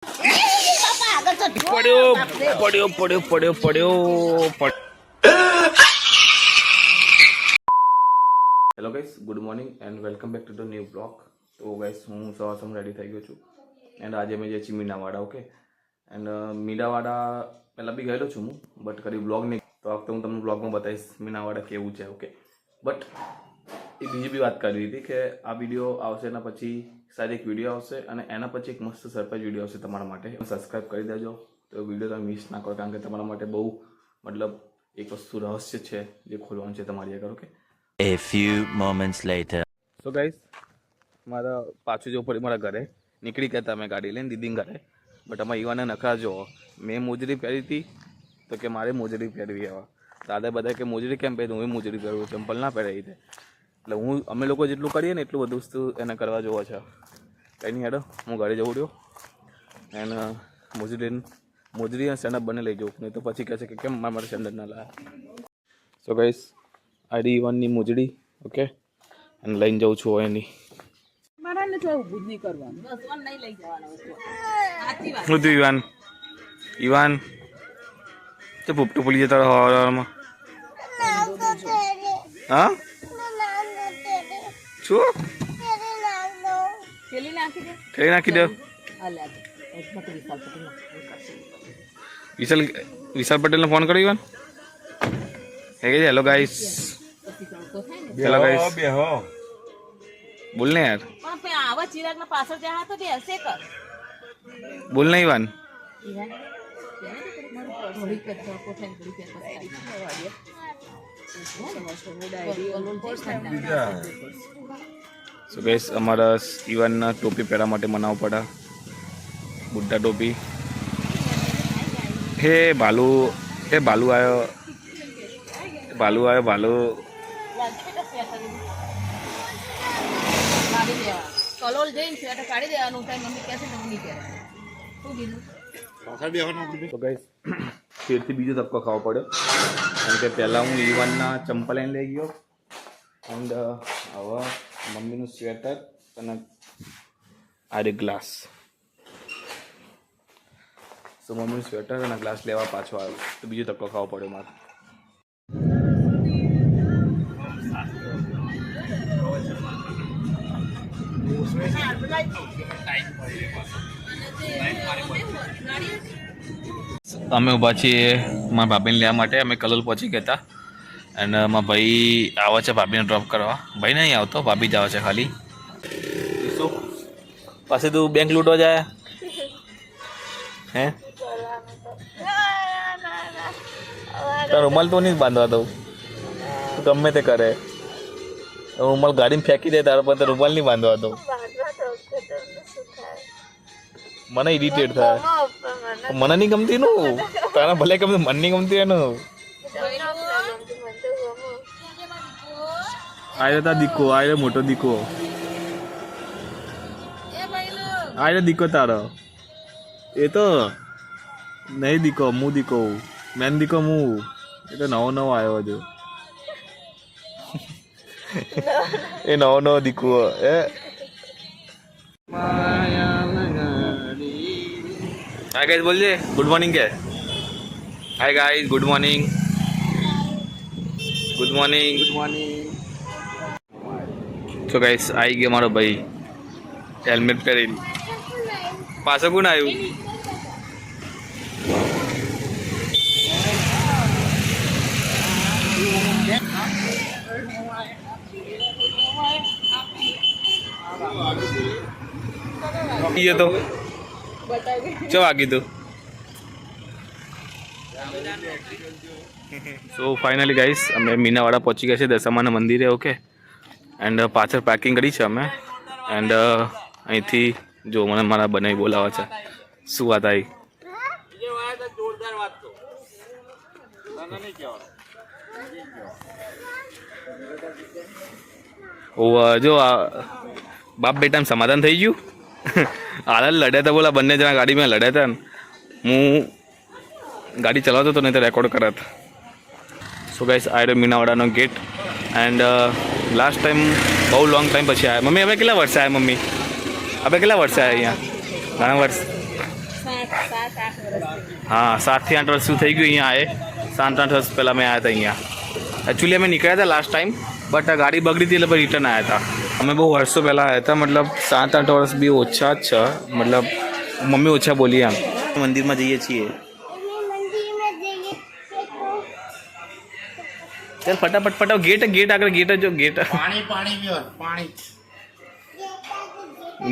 પડ્યો. Hello guys, good morning and welcome back to the new blog. તો guys, હું સવારમાં રેડી થઈ ગયો છું એન્ડ આજે અમે જઈએ છીએ મીનાવાડા. ઓકે, એન્ડ મીનાવાડા પહેલાં બી ગયેલો છું હું, બટ કદી બ્લોગ નહીં. તો આ વખતે હું તમને બ્લોગમાં બતાવીશ મીનાવાડા કેવું છે. ઓકે, બટ એ બીજી બી વાત કરી હતી કે આ વિડીયો આવશે એના પછી સારી એક વિડીયો આવશે અને એના પછી એક મસ્ત સરપ્રાઈઝ વિડીયો આવશે તમારા માટે. સબસ્ક્રાઈબ કરી દેજો તો વિડીયો તમે મિસ ના કરો, કારણ કે તમારા માટે બહુ મતલબ એક વસ્તુ રહસ્ય છે જે ખોલવાનું છે તમારી આગળ. Okay, A few moments later. So guys, મારા પાછું જવું પડ્યું મારા ઘરે. નીકળી ગયા હતા અમે ગાડી લઈને દીદીને ઘરે, બટ અમારા યુવાને નખરા જો મેં મોજડી પહેરી હતી તો કે મારે મોજડી પહેરવી. હવે દાદા બધા કે મોજડી કેમ પહેરી, હું મોજડી પહેરવું, ચંપલ ના પહેરાવી દે. એટલે અમે લોકો જેટલું કરીએ ને એટલું બધું વસ્તુ એને કરવા જોવો છે. કંઈ નહીં, હેડો હું ઘરે જવું રહ્યો એને મોજડી અને સેન્ડઅપ બંને લઈ જવું, નહીં તો પછી કહે છે કે કેમ મારા માટે સેન્ડઅપ ના લાયા. સો ગાઈસ, ID1ની મોજડી ઓકે અને લઈને જાઉં છું એની. શું થયું ઈવાન તો પોપટું ભૂલી જતા હવામાં. હા શું ખેલી નાખી દો. વિશાલ પટેલને ફોન કર્યો ઈવાન. હેલો ગાઈસ, હેલો ગાઈસ, બોલ ને યાર, બોલ ને ઈવાન. સો ગાઈસ, અમારા ઈવાનના ટોપી પહેરવા માટે મનાવવું પડે, બુટ્ટા ટોપી. હે ભાલુ આવ્યો, ભાલુ. કલોલ જઈને સ્વેટર કાઢી દેવાનું થાય. મમ્મી કહે છે ને નહીં પહેરવાનું. તો ગાઈસ, ફેરથી બીજો ધક્કો ખાવો પડ્યો, કારણ કે પહેલાં હું ઈવાનના ચંપલ લઈને લઈ ગયો એન્ડ હવે મમ્મીનું સ્વેટર અને આ ગ્લાસ. સો મમ્મીનું સ્વેટર અને ગ્લાસ લેવા પાછો આવ્યો, તો બીજો ધક્કો ખાવો પડ્યો મારે. અમે ઊભા છીએ મારા ભાભીને લેવા માટે. અમે કલોલ પહોંચી ગયા હતા એન્ડ મારા ભાઈ આવે છે ભાભીને ડ્રોપ કરવા. ભાઈ નહીં આવતો, ભાભી જ આવે છે ખાલી. શું પાછી તું બેંક લૂંટવા જાય હે? તારો રૂમાલ તો નહીં બાંધવા દઉં, તું ગમે તે કરે. રૂમાલ ગાડીમાં ફેંકી દે તારા પર, તો રૂમાલ નહીં બાંધવા દઉં. મને ઇરિટેટ થાય, મને નહીં ગમતી નું, તારા ભલે ગમતું, મને નહીં ગમતી એનું. આયરે તા દીકો, આયરે મોટો દીકો, આયરે દીકો તારો. એ તો નહીં દીકો, હું દીકો, મેન દીકો હું. એ તો નવો આવ્યો હજુ, એ નવો દીકો. हाय गाइस बोलिए, गुड मॉर्निंग क्या है? Hi guys, good morning, good morning, good morning. तो गाइस आई गया मारो भाई हेलमेट પહેરી. પાછો કોણ આવ્યું? ये तो ચો વાગી તું. સો ફાઇનલી ગાઈસ, અમે મીનાવાડા પહોંચી ગયા છે, દશામાના મંદિરે. ઓકે, એન્ડ પાછળ પાર્કિંગ કરી છે અમે. એન્ડ અહીંથી જો મને મારા બનાવી બોલાવે છે. શું વાત આવી? જો બાપ બેટા સમાધાન થઈ ગયું. હાલ લડ્યા હતા, બોલા બંને જણા ગાડીમાં લડ્યા હતા. હું ગાડી ચલાવતો હતો, નહીં તો રેકોર્ડ કરત. સો ગાઈસ, આ મીનાવાડાનો ગેટ એન્ડ લાસ્ટ ટાઈમ બહુ લોંગ ટાઈમ પછી આવ્યા. મમ્મી હવે કેટલા વર્ષે આવ્યા? મમ્મી હવે કેટલા વર્ષે આવ્યા અહીંયા? ઘણા વર્ષ સાત આઠ વર્ષ હા 7 થી 8 વર્ષ શું થઈ ગયું અહીંયા આએ 7-8 વર્ષ પહેલાં મેં આવ્યા હતા અહીંયા એકચ્યુઅલી અમે નીકળ્યા હતા લાસ્ટ ટાઈમ બટ આ ગાડી બગડી હતી એટલે રિટર્ન આવ્યા હતા અમે બહુ વર્ષો પહેલાં આવ્યા હતા મતલબ 7-8 વર્ષ બી ઓછા જ છે મતલબ મમ્મી ઓછા બોલી એમ મંદિરમાં જઈએ છીએ ચાલ ફટાફટ ગેટ આગળ ગેટ જો ગેટ પાણી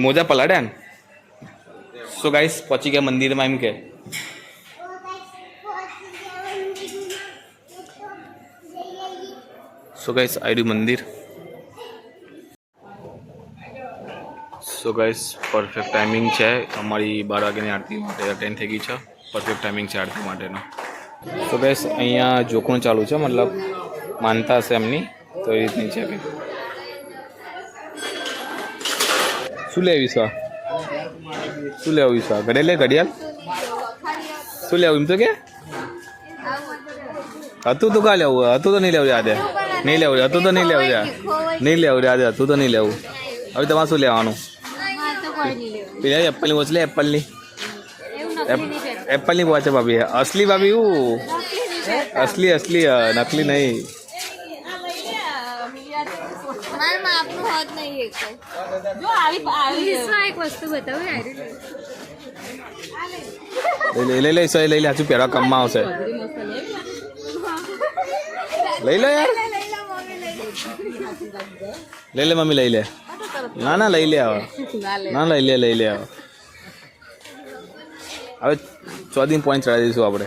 મોજા પલાડ્યા ને સો ગાઈસ પહોંચી ગયા મંદિરમાં એમ કે સો ગાઈસ આયડું મંદિર સો ગાઈસ પરફેક્ટ ટાઈમિંગ છે અમારી 12 વાગ્યાની આરતી માટે અટેન્ડ થઈ ગઈ છે પરફેક્ટ ટાઈમિંગ છે આરતી માટેનો સો ગાઈસ અહીંયા જોખણ ચાલુ છે મતલબ માનતા હશે એમની તો એ રીતની છે કે શું લેવીશ શું લેવીશ ઘડિયાળ લે ઘડિયાળ શું લેવું એમ તો કે હતું તો કા લેવું હતું તો નહીં લેવું યાદ નહીં લેવું હતું તો નહીં લેવું યાર નહીં લેવું યાદ હતું તો નહીં લેવું હવે તમારે શું લેવાનું પેલા એપલની વોચ લે એપલની વોચ છે ભાભી અસલી ભાભી હું અસલી નકલી નહીં લઈ લે હાચું પહેરવા કામમાં આવશે લઈ લો યાર લઈ લે મમ્મી લઈ લે ના લઈ લે હવે લઈ લે હવે 14 પોઈન્ટ ચડાવી દઈશું આપણે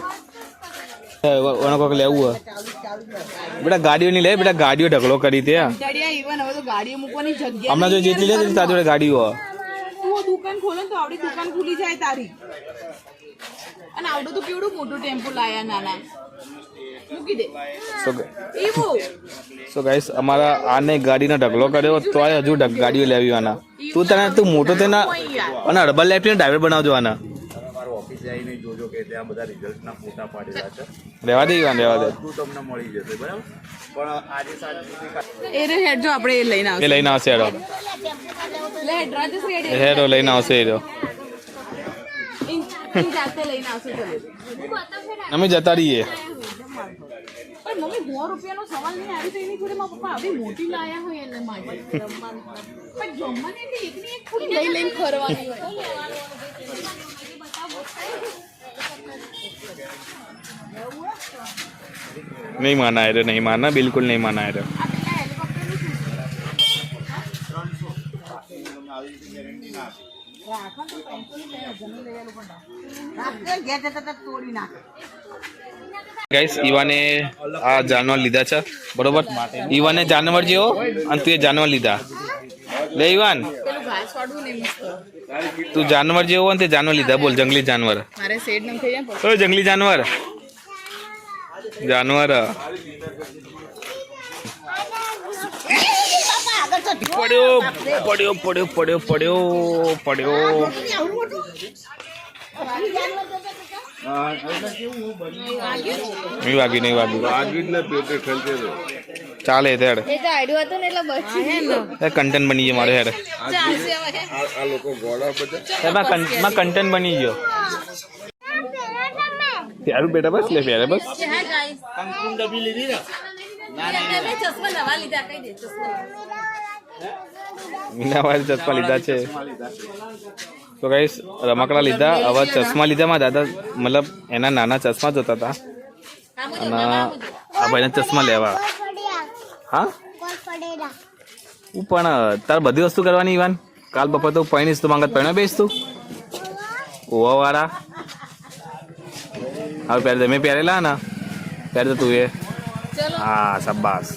કોને કોક લેવું હોય બેટા ગાડીઓ નહીં લે બેટા ગાડીઓ ઢગલો કરી તે હમણાં જો જેટલી લે તારી જોડે ગાડીઓ દુકાન ખોલે તો આવડી દુકાન ખુલી જાય તારી અને આવડું તો કેવડું મોટું ટેમ્પો લાયા નાના મૂકી દે સો ગાઈસ અમારા આને ગાડીનો ઢગલો કર્યો તોય હજુ ગાડીઓ લેવી આના તું મોટો તે ના અને અડબલ લાઈફ ડ્રાઈવર બનાવજો આના ઓફિસ જઈને જોજો કે ત્યાં બધા રિઝલ્ટના ફોટા પાડેલા છે રહેવા દે ઈવાન રહેવા દે બધું તમને મળી જશે બરાબર પણ આજે સાંજ સુધી એ રે હેડ જો આપણે એ લઈને એ લઈને આવશે હેડો લે હેડ રાજેશ રેડી હેડો લઈને આવશે હેડો જાતે લઈને આવશે ચલે અમે જતા રહીએ પણ મમ્મી 100 રૂપિયાનો સવાલ નહીં આવી તો એની જોડે મારા પપ્પા આવી મોટી લાયા હોય એને માટે પણ જમવાની એટલે એકની એક થોડી લઈને ફરવાની હોય नहीं माना है नहीं माना बिल्कुल नहीं माना है ગાઈસ ઈવાને આ જાનવર લીધા છે બરોબર ઈવાને જાનવર જેવો અને તું એ જાનવર લીધા લે ઈવાન પેલું ઘાસ વાળું ને મસ્ત તું જાનવર જેવો અને તે જાનવર લીધા બોલ જંગલી જાનવર મારે શેડ નમ થઈ જાય ઓ જંગલી જાનવર જાનવર પડ્યો નહીં વાગ્યું ચાલે હેડ કન્ટેન્ટ બની ગયો મારે હેડ કન્ટેન્ટ બની ગયો પ્યારું બેટા બસ લે પ્યારે બસ મીનાવાળી ચશ્મા લીધા છે તો ગાઈસ રમકડા લીધા હવે ચશ્મા લીધા માં દાદા મતલબ એના નાના ચશ્મા જોતા હતા અને આ ભાઈને ચશ્મા લેવા હા હું પણ તાર બધી વસ્તુ કરવાની ઈવાન કાલ બપોર તો પૈણીશ તું માંગત પૈણો બેસ તું ઓવા વાળા હવે પહેરે મેં પહેરેલા ને પહેરે તું એ હા શાબાશ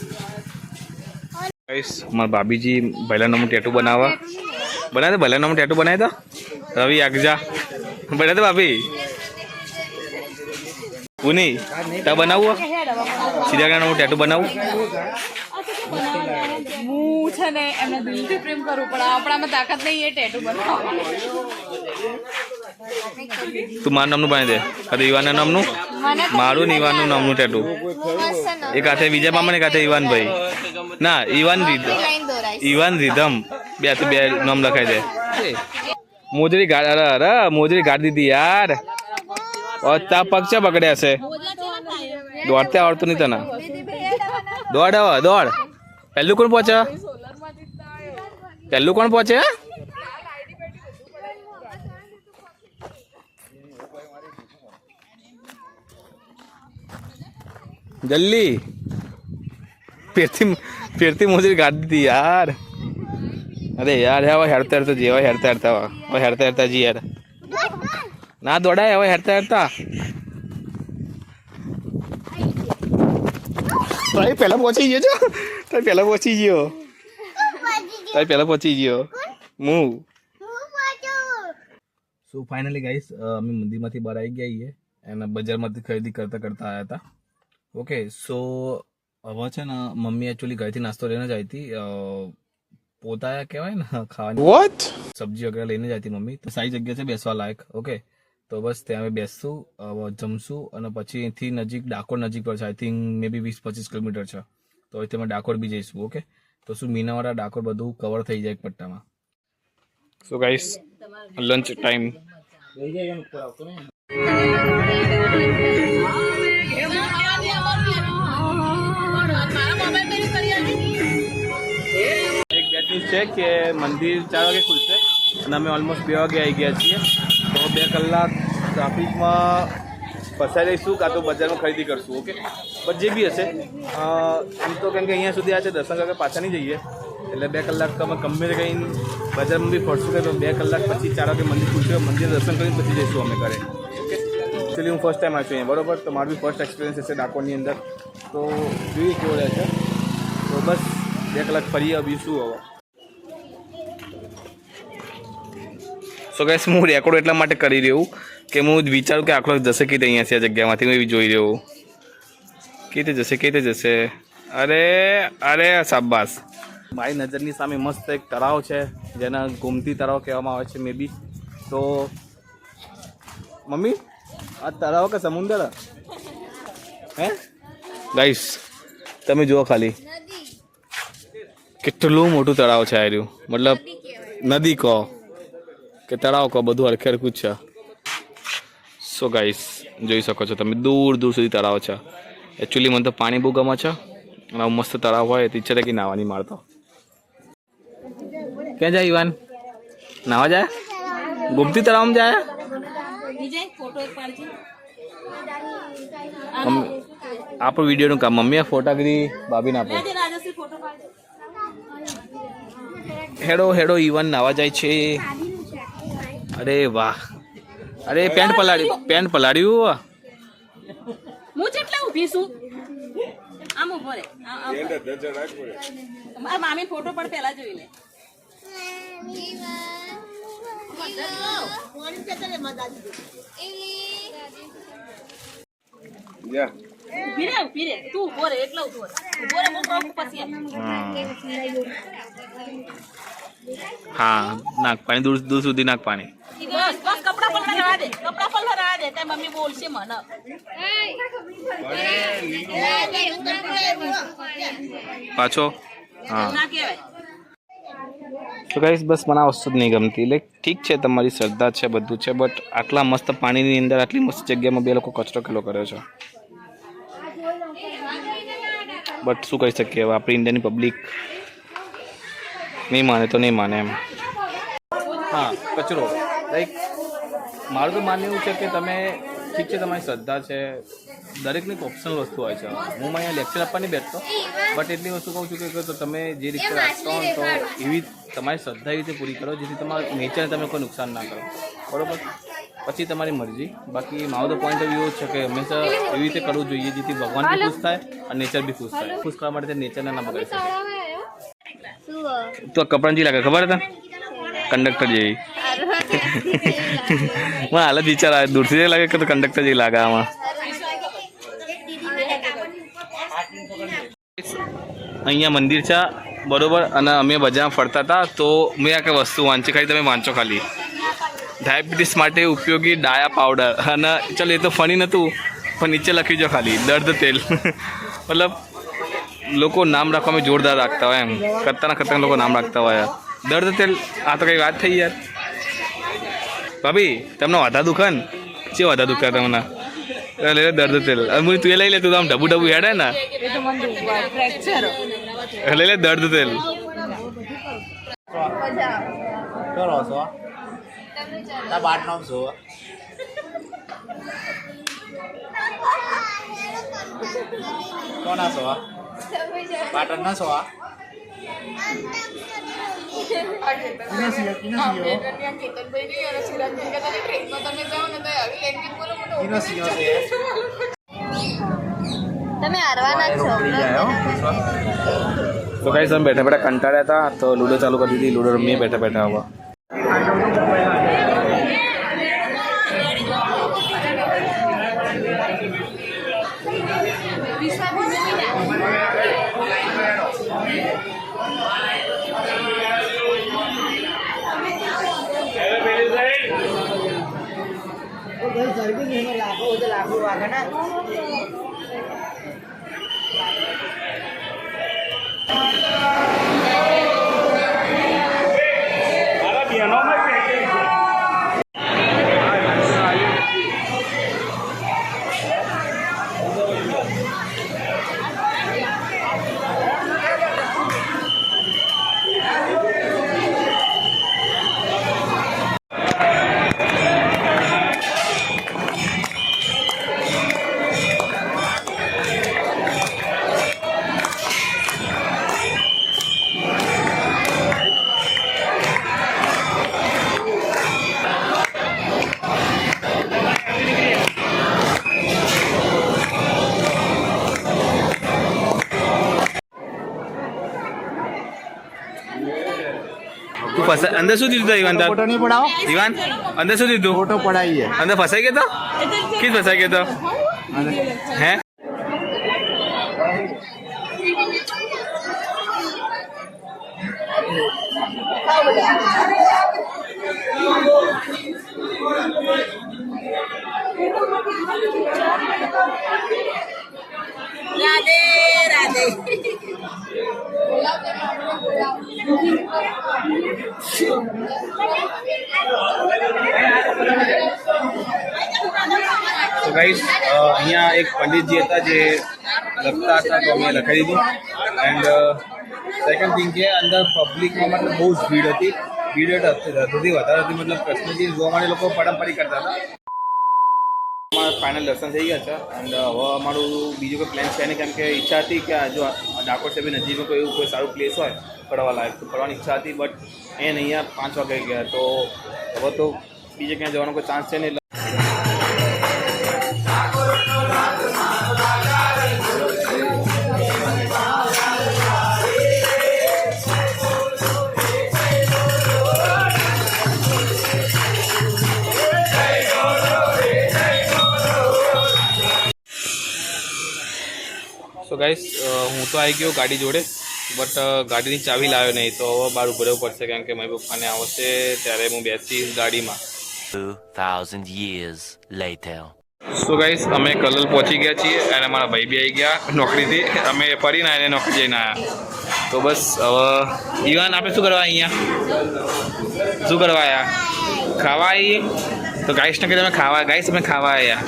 મારા ભાભીજી ભૈલા નામનું ટેટુ બનાવે ભૈલા નામનું ટેટુ બનાવી દો રવિ આગજા બનાવી દો ભાભી ઉની તા બનાવું સીધા નામનું ટેટુ બનાવું હું છે ને એમને દિલથી પ્રેમ કરું પણ આપણામાં તાકાત નહીં એ ટેટુ બનાવવાની તું મારું નામનું બનાવી દે કાતે ઈવાનના નામનું મારું ને ઈવાનનું નામનું ટેટુ એક હાથે વિજય મામા એક હાથે ઈવાનભાઈ ના ઈવાન રીધમ બે નામ લખાઈ દે મોજડી ગાડ અરે અરે મોજડી ગાડી દીધી યાર તા પગ છે પકડ્યા છે દોડતે આવડતું નહીં તને દોડ હવે દોડ પહેલું કોણ પહોંચે પહેલું કોણ પહોંચે જલ્દી ફેરથી મોજડી ગાડી દીધી યાર અરે યાર હવે હેરતા હેરતા જી હવે હેરતા હેરતા જી યાર ના દોડાય હવે હેરતા હેરતા તારી પહેલા પહોંચી ગયો છો તારી પહેલા પહોંચી ગયો હું સો ફાઇનલી ગાઈસ અમે મંદિરમાંથી બહાર આવી ગયા છીએ અને બજારમાંથી ખરીદી કરતા કરતા આવ્યા હતા ઓકે સો હવે છે ને મમ્મી એકચ્યુઅલી ઘરેથી નાસ્તો લઈને જ આવી હતી પોતા કહેવાય ને ખાવાની વોટ સબ્જી વગેરે લઈને જતી મમ્મી તો સારી જગ્યા છે બેસવા લાયક ઓકે તો બસ ત્યાં અમે બેસશું જમશું અને પછી અહીંથી નજીક ડાકોર નજીક પર છે I think May B 20-25 kilometre છે તો અહીંથી અમે ડાકોર બી જઈશું ઓકે તો શું મીનાવાળા ડાકોર બધું કવર થઈ જાય એક પટ્ટામાં સો ગાઈસ લંચ ટાઈમ છે કે મંદિર 4 વાગે ખુલશે અને અમે ઓલમોસ્ટ 2 વાગે આવી ગયા છીએ તો 2 કલાક ટ્રાફિકમાં ફસાઈ રહીશું કાં તો બજારમાં ખરીદી કરશું ઓકે બટ જે બી હશે એમ તો કેમ કે અહીંયા સુધી આ છે દર્શન ਕਰਕੇ પાછા નહીં જઈએ એટલે 2 કલાક તો અમે ગમે તે કંઈ બજારમાં બી ફરશું કે 2 કલાક પછી 4 વાગે મંદિર ખુલશે મંદિર દર્શન કરીને પછી જઈશું અમે ઘરે ઓકે એકચ્યુઅલી હું ફર્સ્ટ ટાઈમ આવ્યો છું અહીંયા બરાબર તો મારું બી ફર્સ્ટ એક્સપિરિયન્સ હશે ડાકોરની અંદર તો જોઈએ કેવો રહેશે તો બસ 2 કલાક ફરી આવીશું હવે સો ગાઈસ હું રેકોર્ડ એટલા માટે કરી રહ્યું કે હું વિચારું કે આખો જશે કે અહીંયા છે આ જગ્યામાંથી હું એવી જોઈ રહ્યો કે રીતે જશે અરે અરે શાબાશ મારી નજરની સામે મસ્ત એક તળાવ છે જેના ગોમતી તળાવ કહેવામાં આવે છે મે બી તો મમ્મી આ તળાવ કે સમુદ્ર હે ગાઈસ તમે જુઓ ખાલી કેટલું મોટું તળાવ છે આ રહ્યું મતલબ નદી કહો કે તળાવ કહો બધું હરખે હરખું જ છે સો ગાઈસ જોઈ શકો છો તમે દૂર દૂર સુધી તળાવ છે એકચ્યુઅલી મને તો પાણી બહુ ગમે છે અને આવું મસ્ત તળાવ હોય તો ઈચ્છા થાય કે નાવાની મારતો ક્યાં જાય ઈવાન નાવા જાય ગુમતી તળાવમાં જાય આપણું વિડીયોનું કામ મમ્મીએ ફોટાગીરી ભાભીને આપો હેડો હેડો ઈવાન નાવા જાય છે અરે વાહ અરે પેન્ટ પલાળ્યું હું જેટલા ઊભી છું આમ ઉભો રે મારા મામી ફોટો પણ પહેલા જોઈ લે ઉભી રે તું ઉભો રે એટલા ઉભો રે હું કહું પછી હા નાક પાણી દૂર દૂર સુધી નાક પાણી બસ બસ કપડા પર લગાવા દે તે મમ્મી બોલશે મને પાછો હા ના કહેવાય તો ગાઈસ બસ મને આ વસ્તુ જ નહીં ગમતી લાઈક ઠીક છે તમારી શ્રદ્ધા છે બધું છે બટ આટલા મસ્ત પાણીની અંદર આટલી મસ્ત જગ્યામાં બે લોકો કચરો કેટલો કર્યો છે બટ શું કહી શકીએ હવે આપણી ઇન્ડિયાની પબ્લિક નહીં માને તો નહીં માને એમ હા કચરો લાઈક મારું તો માનવું એવું છે કે તમે ઠીક છે તમારી શ્રદ્ધા છે દરેકની એક ઓપ્શનલ વસ્તુ હોય છે હું અહીંયા લેક્ચર આપવા નહીં બેઠતો બટ એટલી વસ્તુ કહું છું કે તો તમે જે રીતે રાખતા હો તો એવી તમારી શ્રદ્ધા એવી રીતે પૂરી કરો જેથી તમારા નેચરને તમે કોઈ નુકસાન ના કરો બરાબર પછી તમારી મરજી બાકી મારો તો પોઈન્ટ ઓફ વ્યૂ છે કે હંમેશા એવી રીતે કરવું જોઈએ જેથી ભગવાન બી ખુશ થાય અને નેચર બી ખુશ થાય ખુશ કરવા માટે નેચરને ના બગાડી શકે તો કપડાં જી લાગે ખબર હતા કંડક્ટર જેવી મને હાલ જ વિચાર આવે દૂરથી જે લાગે કે તો કંડક્ટર જેવી લાગે આમાં અહીંયા મંદિર છે બરોબર અને અમે બજારમાં ફરતા હતા તો મેં આ કંઈ વસ્તુ વાંચી ખાલી તમે વાંચો ખાલી ડાયાબિટીસ માટે ઉપયોગી ડાયા પાવડર અને ચાલો એ તો ફની નહોતું પણ નીચે લખી જો ખાલી દર્દ તેલ મતલબ લોકો નામ રાખવામાં જોરદાર રાખતા હોય એમ ખતરનાક લોકો નામ રાખતા હોય દર્દ તેલ આ તો કંઈ વાત થઈ યાર ભાભી તમને વાધા દુખે ને છે વાધા દુખતા તમને લઈ લે દર્દ તેલ હું તું લઈ લે તું આમ ઢબુ ઢબુ હેડે ને લઈ લે દર્દ તેલ કરો છો તા બાટ નામ છો કોના છો બાટન ના છો તમે હારવાના છો તો કઈ તમે બેઠા બેઠા કંટાળ્યા હતા તો લૂડો ચાલુ કરી દીધી લૂડો રમીએ બેઠા બેઠા હવે તું ફસાય અંદર શું દીધું ઈવાન તાર ફોટો નહીં પડાવો ઈવાન અંદર શું દીધું ફોટો પડાવીએ અંદર ફસાઈ ગયો તો કિસ ફસાઈ ગયો તો હે રાધે રાધે તો ગાઈસ અહીંયા એક પંડિતજી હતા જે લખતા હતા તો અમે લખાઈ દીધું એન્ડ સેકન્ડ થિંગ કે અંદર પબ્લિકમાં મતલબ બહુ જ ભીડ હતી ભીડ હતી વધારે હતી મતલબ કૃષ્ણજી જોવા માટે લોકો પડમપડી કરતા હતા અમારા ફાઇનલ દર્શન થઈ ગયા છે એન્ડ હવે અમારું બીજું કોઈ પ્લાન છે નહીં કેમ કે ઈચ્છા હતી કે જો ડાકોર છે બી નજીકમાં કોઈ એવું કોઈ સારું પ્લેસ હોય ફરવા લાયક તો ફરવાની ઈચ્છા હતી બટ અહીંયા 5 વાગે ગયા તો હવે તો બીજે ક્યાંય જવાનો કોઈ ચાન્સ છે નહીં સો ગાઈસ હું તો આવી ગયો ગાડી જોડે બટ ગાડીની ચાવી લાવ્યો નહીં તો હવે બહાર ઉભો રહેવું પડશે કારણ કે મારી પપ્પાને આવશે ત્યારે હું બેસીશ ગાડીમાં 2000 years later. સો ગાઈસ અમે કલોલ પહોંચી ગયા છીએ અને મારા ભાઈ બી આવી ગયા નોકરીથી અમે ફરીને આવીને નોકરી જઈને આવ્યા તો બસ હવે ઈવાન આપણે શું કરવા અહીંયા શું કરવા આવ્યા ખાવા આવીએ તો ગાઈસને કહીએ તમે ખાવા ગાઈસ અમે ખાવા આવ્યા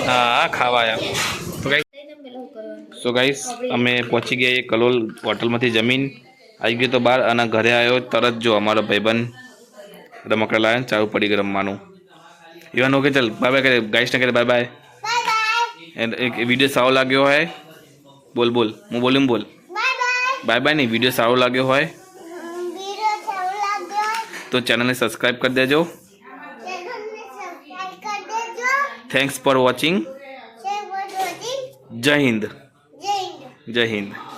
હા ખાવા આવ્યા સો ગાઈસ અમે પહોંચી ગયા કલોલ હોટલમાંથી જમીન આવી ગયો તો બહાર અને ઘરે આવ્યો તરત જો અમારો ભાઈબંધ રમકડા લાવ્યો ચાલુ પડી ગયું રમવાનું ઇવન ઓકે ચાલ બાય બાય કરે ગાઈસને કરે બાય બાય એક વિડીયો સારો લાગ્યો હોય બોલ બોલ હું બોલું બોલ બાય બાય નહીં વિડીયો સારો લાગ્યો હોય તો ચેનલને સબસ્ક્રાઈબ કરી દેજો થેન્ક્સ ફોર વોચિંગ જય હિન્દ જય હિન્દ